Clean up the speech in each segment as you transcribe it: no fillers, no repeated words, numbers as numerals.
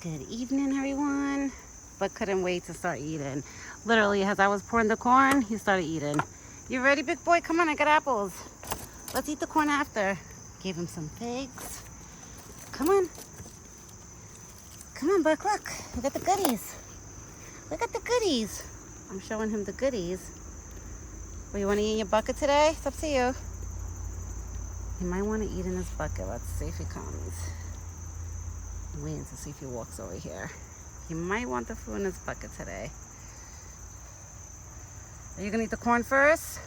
Good evening, everyone. But couldn't wait to start eating. Literally, as I was pouring the corn, he started eating. You ready, big boy? Come on, I got apples. Let's eat the corn after. Gave him some figs. Come on. Come on, Buck, look. We got the goodies. Look at the goodies. I'm showing him the goodies. Well, you want to eat in your bucket today? It's up to you. He might want to eat in his bucket. Let's see if he comes. I'm waiting to see if he walks over here. He might want the food in his bucket today. Are you gonna eat the corn first?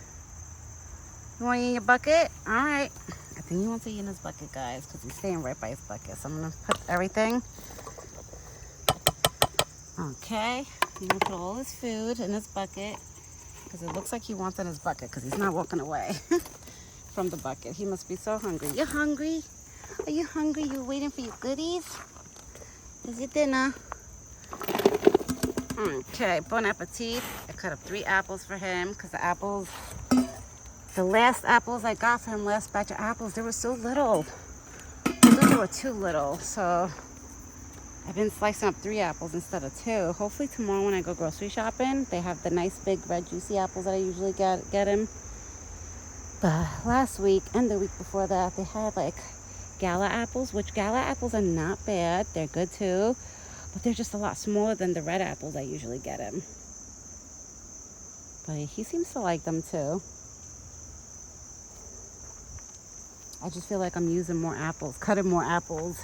You want to eat in your bucket? All right. I think he wants to eat in his bucket, guys, because he's staying right by his bucket. So I'm gonna put everything. Okay. I'm gonna put all his food in his bucket because it looks like he wants it in his bucket because he's not walking away from the bucket. He must be so hungry. You hungry? Are you hungry? You waiting for your goodies? Is your dinner? Okay, bon appetit. I cut up 3 apples for him because the last apples I got for him, last batch of apples, they were so little. I thought they were too little, so I've been slicing up 3 apples instead of 2. Hopefully tomorrow when I go grocery shopping, they have the nice big red juicy apples that I usually get him. But last week and the week before that, they had like Gala apples, which Gala apples are not bad. They're good too, but they're just a lot smaller than the red apples I usually get him. But he seems to like them too. I just feel like I'm using more apples, cutting more apples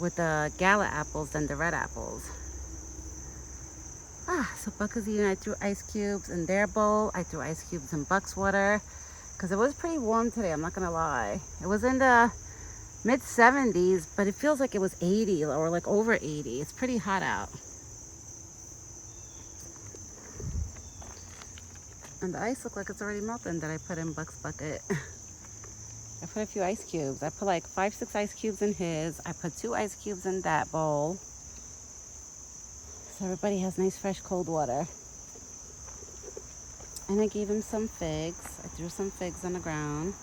with the Gala apples than the red apples. So Buck is eating. I threw ice cubes in their bowl. I threw ice cubes in Buck's water because it was pretty warm today, I'm not gonna lie. It was in the mid 70s, but it feels like it was 80 or like over 80. It's pretty hot out. And the ice looks like it's already melting that I put in Buck's bucket. I put a few ice cubes. I put like 5-6 ice cubes in his. I put 2 ice cubes in that bowl. So everybody has nice fresh cold water. And I gave him some figs. I threw some figs on the ground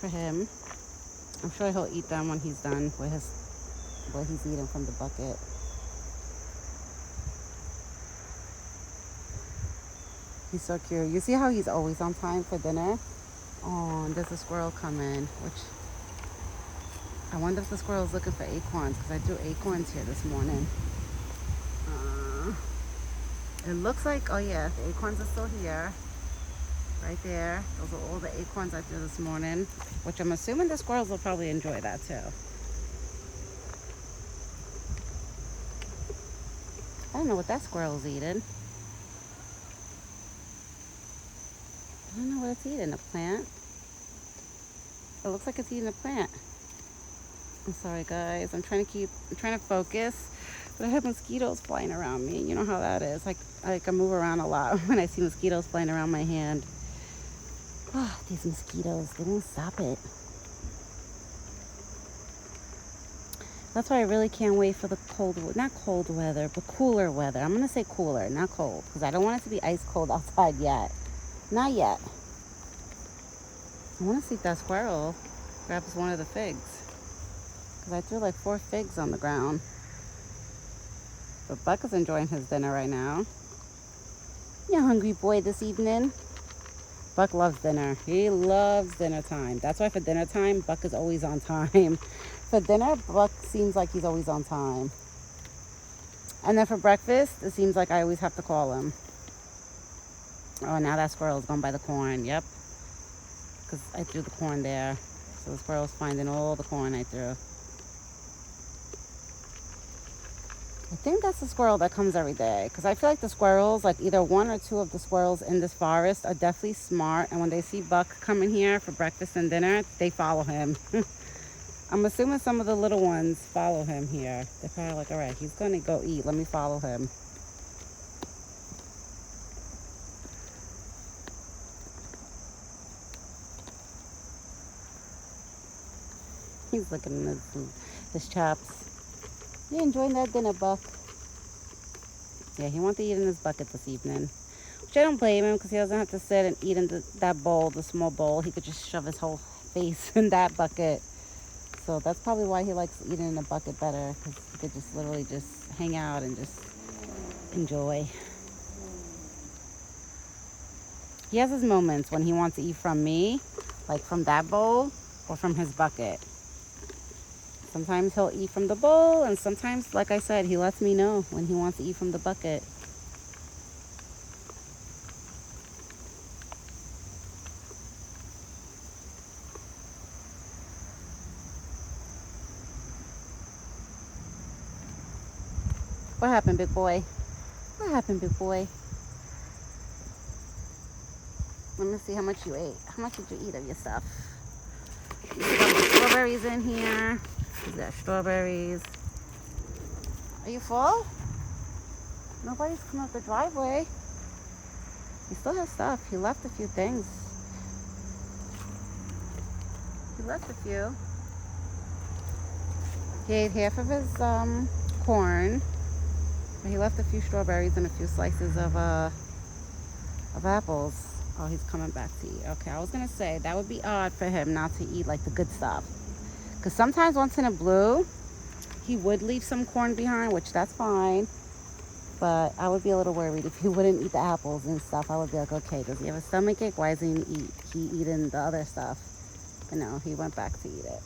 for him. I'm sure he'll eat them when he's done with what he's eating from the bucket. He's so cute. You see how he's always on time for dinner? Oh, and there's a squirrel coming, which I wonder if the squirrel's looking for acorns because I threw acorns here this morning. It looks like, oh yeah, the acorns are still here. Right there. Those are all the acorns I threw this morning, which I'm assuming the squirrels will probably enjoy that too. I don't know what that squirrel's eating. I don't know what it's eating. A plant? It looks like it's eating a plant. I'm sorry, guys. I'm trying to focus, but I have mosquitoes flying around me. You know how that is. Like I move around a lot when I see mosquitoes flying around my hand. Oh, these mosquitoes, they won't stop it. That's why I really can't wait for the not cold weather, but cooler weather. I'm going to say cooler, not cold, because I don't want it to be ice cold outside yet. Not yet. I want to see if that squirrel grabs one of the figs. Because I threw like 4 figs on the ground. But Buck is enjoying his dinner right now. You hungry boy this evening? Buck loves dinner. He loves dinner time. That's why for dinner time, Buck is always on time. For dinner, Buck seems like he's always on time. And then for breakfast, it seems like I always have to call him. Oh, now that squirrel's gone by the corn. Yep. Because I threw the corn there. So the squirrel's finding all the corn I threw. I think that's the squirrel that comes every day because I feel like the squirrels, like either 1 or 2 of the squirrels in this forest are definitely smart, and when they see Buck coming here for breakfast and dinner, they follow him. I'm assuming some of the little ones follow him here. They're probably like, all right, he's going to go eat. Let me follow him. He's looking at his chops. You enjoying that dinner, Buck? Yeah, he wants to eat in his bucket this evening. Which I don't blame him because he doesn't have to sit and eat in that bowl, the small bowl. He could just shove his whole face in that bucket. So that's probably why he likes eating in a bucket better, because he could just literally just hang out and just enjoy. He has his moments when he wants to eat from me, like from that bowl or from his bucket. Sometimes he'll eat from the bowl, and sometimes, like I said, he lets me know when he wants to eat from the bucket. What happened, big boy? What happened, big boy? Let me see how much you ate. How much did you eat of your stuff? You got strawberries in here. You got strawberries. Are you full? Nobody's come up the driveway. He still has stuff. He left a few things. He left a few. He ate half of his corn. He left a few strawberries and a few slices of apples. Oh, he's coming back to eat. Okay, I was gonna say that would be odd for him not to eat like the good stuff. Because sometimes once in a blue, he would leave some corn behind, which that's fine. But I would be a little worried if he wouldn't eat the apples and stuff. I would be like, okay, does he have a stomachache? Why isn't he eating the other stuff? But no, he went back to eat it.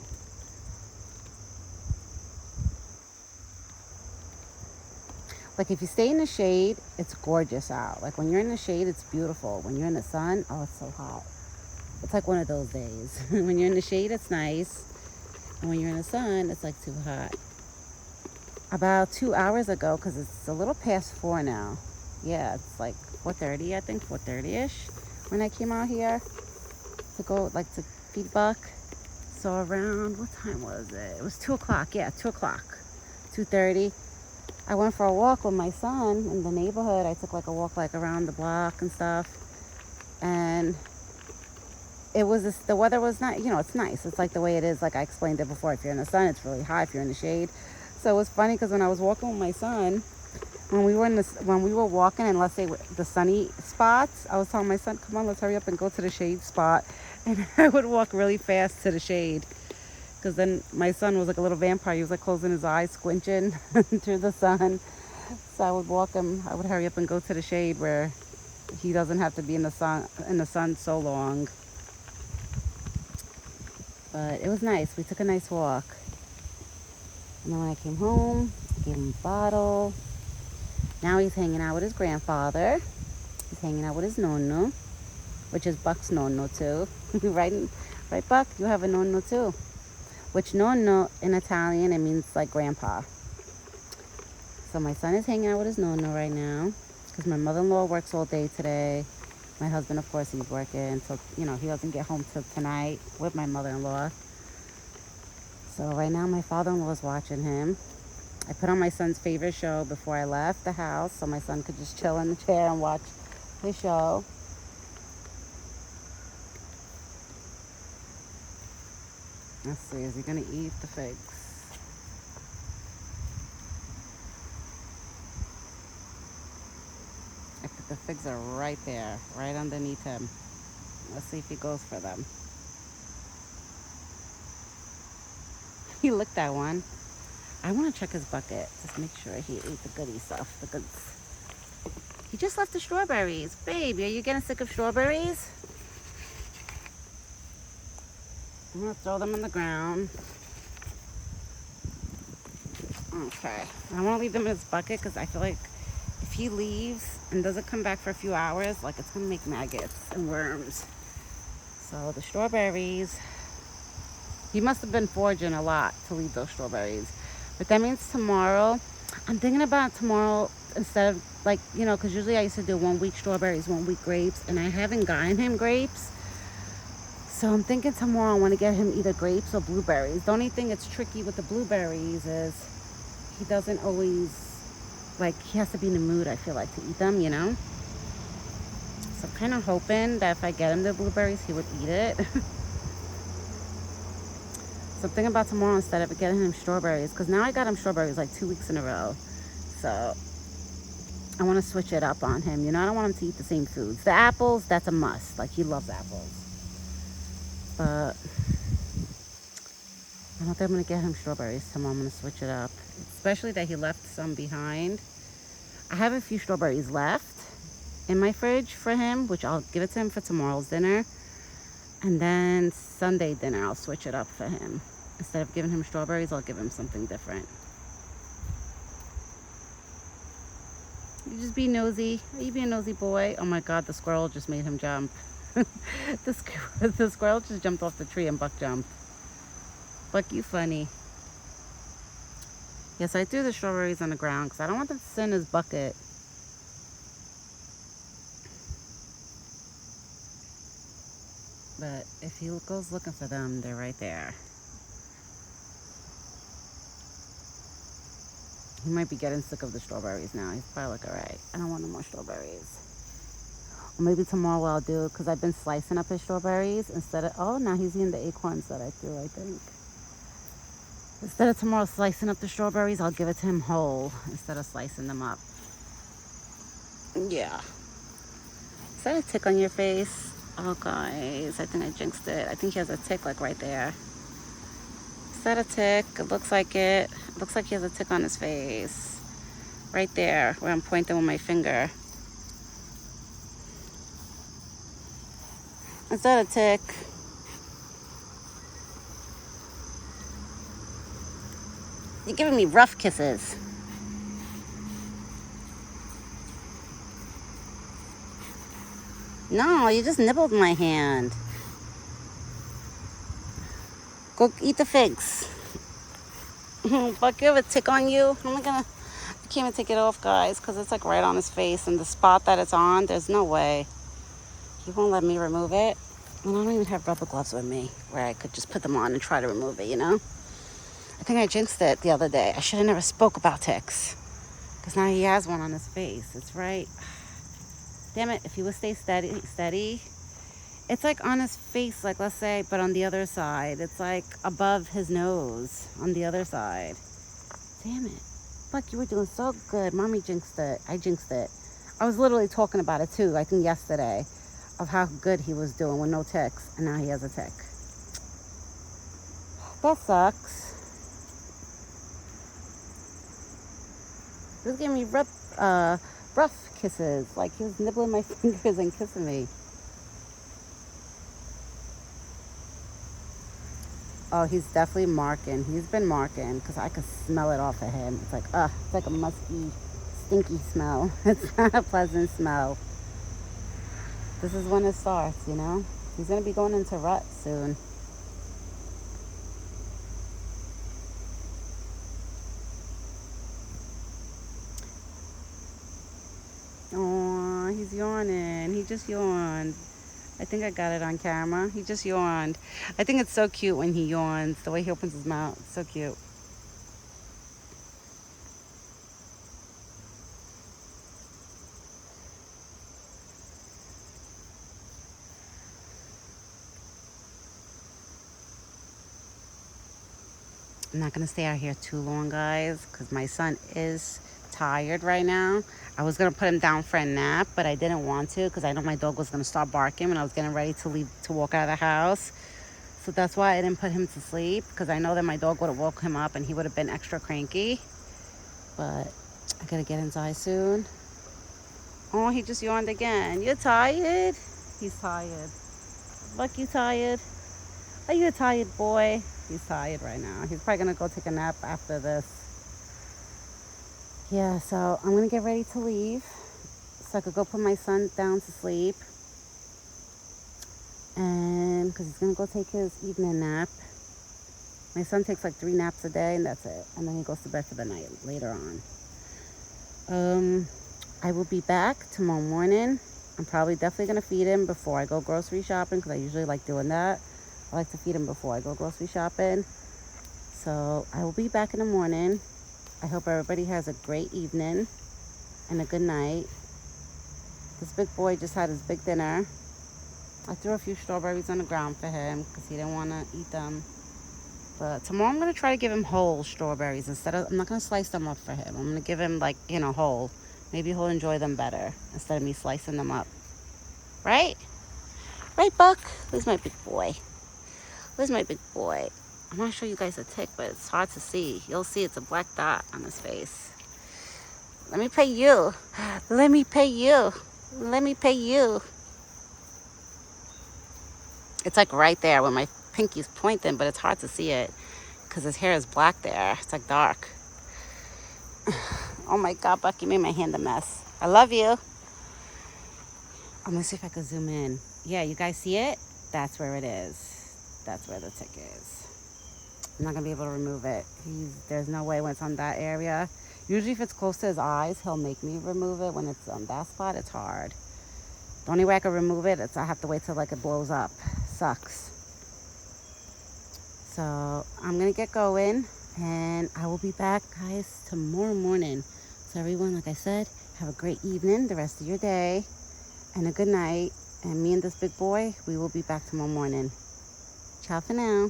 Like if you stay in the shade, it's gorgeous out. Like when you're in the shade, it's beautiful. When you're in the sun, oh, it's so hot. It's like one of those days. When you're in the shade, it's nice. And when you're in the sun, it's like too hot. About 2 hours ago, because it's a little past 4 now. Yeah, it's like 4:30, I think, 4:30-ish when I came out here to go, like, to feed Buck. So around, what time was it? It was 2 o'clock. Yeah, 2 o'clock. 2:30. I went for a walk with my son in the neighborhood. I took like a walk like around the block and stuff. And the weather was not, it's nice. It's like the way it is, like I explained it before. If you're in the sun, it's really hot. If you're in the shade. So it was funny because when I was walking with my son, when we were walking and let's say the sunny spots, I was telling my son, come on, let's hurry up and go to the shade spot. And I would walk really fast to the shade. Because then my son was like a little vampire. He was like closing his eyes, squinching through the sun. So I would walk him. I would hurry up and go to the shade where he doesn't have to be in the sun so long. But it was nice. We took a nice walk. And then when I came home, I gave him a bottle. Now he's hanging out with his grandfather. He's hanging out with his nonno, which is Buck's nonno too. right, Buck? You have a nonno too. Which nonno in Italian, it means like grandpa. So my son is hanging out with his nonno right now because my mother-in-law works all day today. My husband, of course, he's working, so he doesn't get home till tonight with my mother-in-law. So right now my father-in-law is watching him. I put on my son's favorite show before I left the house so my son could just chill in the chair and watch his show. Let's see, is he gonna eat the figs? The figs are right there, right underneath him. Let's see if he goes for them. He licked that one. I want to check his bucket. Just make sure he ate the goodie stuff. The goods. He just left the strawberries. Babe, are you getting sick of strawberries? I'm going to throw them on the ground. Okay. I want to leave them in his bucket because I feel like if he leaves and doesn't come back for a few hours, like it's going to make maggots and worms. So the strawberries, he must have been foraging a lot to leave those strawberries. But that means tomorrow, I'm thinking about tomorrow instead of like, because usually I used to do 1 week strawberries, 1 week grapes, and I haven't gotten him grapes. So I'm thinking tomorrow I want to get him either grapes or blueberries. The only thing that's tricky with the blueberries is he doesn't always, he has to be in the mood, I feel like, to eat them, So I'm kind of hoping that if I get him the blueberries, he would eat it. So I'm thinking about tomorrow instead of getting him strawberries, because now I got him strawberries like 2 weeks in a row. So I want to switch it up on him. I don't want him to eat the same foods. The apples, that's a must. Like, he loves apples. But I don't think I'm gonna get him strawberries tomorrow. I'm gonna switch it up. Especially that he left some behind. I have a few strawberries left in my fridge for him, which I'll give it to him for tomorrow's dinner. And then Sunday dinner, I'll switch it up for him. Instead of giving him strawberries, I'll give him something different. You just be nosy. Are you being a nosy boy? Oh my God, the squirrel just made him jump. The squirrel just jumped off the tree and Buck jumped. Buck, you funny. Yes, I threw the strawberries on the ground because I don't want them to sit in his bucket. But if he goes looking for them, they're right there. He might be getting sick of the strawberries now. He's probably like, all right, I don't want no more strawberries. Or maybe tomorrow what I'll do, because I've been slicing up his strawberries instead of, oh, now he's eating the acorns that I threw, I think. Instead of tomorrow slicing up the strawberries, I'll give it to him whole instead of slicing them up. Yeah. Is that a tick on your face? Oh, guys, I think I jinxed it. I think he has a tick, like, right there. Is that a tick? It looks like it. It looks like he has a tick on his face. Right there, where I'm pointing with my finger. Is that a tick? You're giving me rough kisses. No, you just nibbled my hand. Go eat the figs. Buck, you have a tick on you? I can't even take it off, guys, because it's like right on his face. And the spot that it's on, there's no way. He won't let me remove it. And I don't even have rubber gloves with me where I could just put them on and try to remove it, you know? I think I jinxed it the other day. I should have never spoke about ticks. Because now he has one on his face. It's right. Damn it, if he would stay steady. It's like on his face, like let's say, but on the other side. It's like above his nose on the other side. Damn it. Buck, you were doing so good. Mommy jinxed it. I jinxed it. I was literally talking about it too, I think yesterday, of how good he was doing with no ticks. And now he has a tick. That sucks. He was giving me rough kisses. Like he was nibbling my fingers and kissing me. Oh, he's definitely marking. He's been marking because I could smell it off of him. It's like a musky, stinky smell. It's not a pleasant smell. This is when it starts, you know? He's going to be going into rut soon. Oh, he's yawning. He just yawned. I think I got it on camera. He just yawned. I think it's so cute when he yawns. The way he opens his mouth. It's so cute. I'm not going to stay out here too long, guys, because my son is tired right now. I was going to put him down for a nap, but I didn't want to because I know my dog was going to start barking when I was getting ready to leave to walk out of the house. So that's why I didn't put him to sleep, because I know that my dog would have woke him up and he would have been extra cranky. But I got to get inside soon. Oh, he just yawned again. You're tired? He's tired. Look, you tired? Are you a tired boy? He's tired right now. He's probably going to go take a nap after this. Yeah, so I'm going to get ready to leave so I could go put my son down to sleep. And because he's going to go take his evening nap. My son takes like 3 naps a day and that's it. And then he goes to bed for the night later on. I will be back tomorrow morning. I'm probably definitely going to feed him before I go grocery shopping because I usually like doing that. I like to feed him before I go grocery shopping. So I will be back in the morning. I hope everybody has a great evening and a good night. This big boy just had his big dinner. I threw a few strawberries on the ground for him because he didn't want to eat them. But tomorrow I'm going to try to give him whole strawberries instead of, I'm not going to slice them up for him. I'm going to give him like, you know, whole. Maybe he'll enjoy them better instead of me slicing them up. Right? Right, Buck? Where's my big boy? Where's my big boy? I'm going to show you guys a tick, but it's hard to see. You'll see it's a black dot on his face. Let me pay you. Let me pay you. Let me pay you. It's like right there where my pinky's pointing, but it's hard to see it because his hair is black there. It's like dark. Oh my God, Bucky made my hand a mess. I love you. I'm gonna see if I can zoom in. Yeah, you guys see it? That's where it is. That's where the tick is. I'm not gonna be able to remove it. There's no way when it's on that area. Usually if it's close to his eyes, he'll make me remove it. When it's on that spot, it's hard. The only way I can remove it is I have to wait till like it blows up. Sucks. So I'm gonna get going and I will be back, guys, tomorrow morning. So everyone, like I said, have a great evening, the rest of your day, and a good night. And me and this big boy, we will be back tomorrow morning. Ciao for now.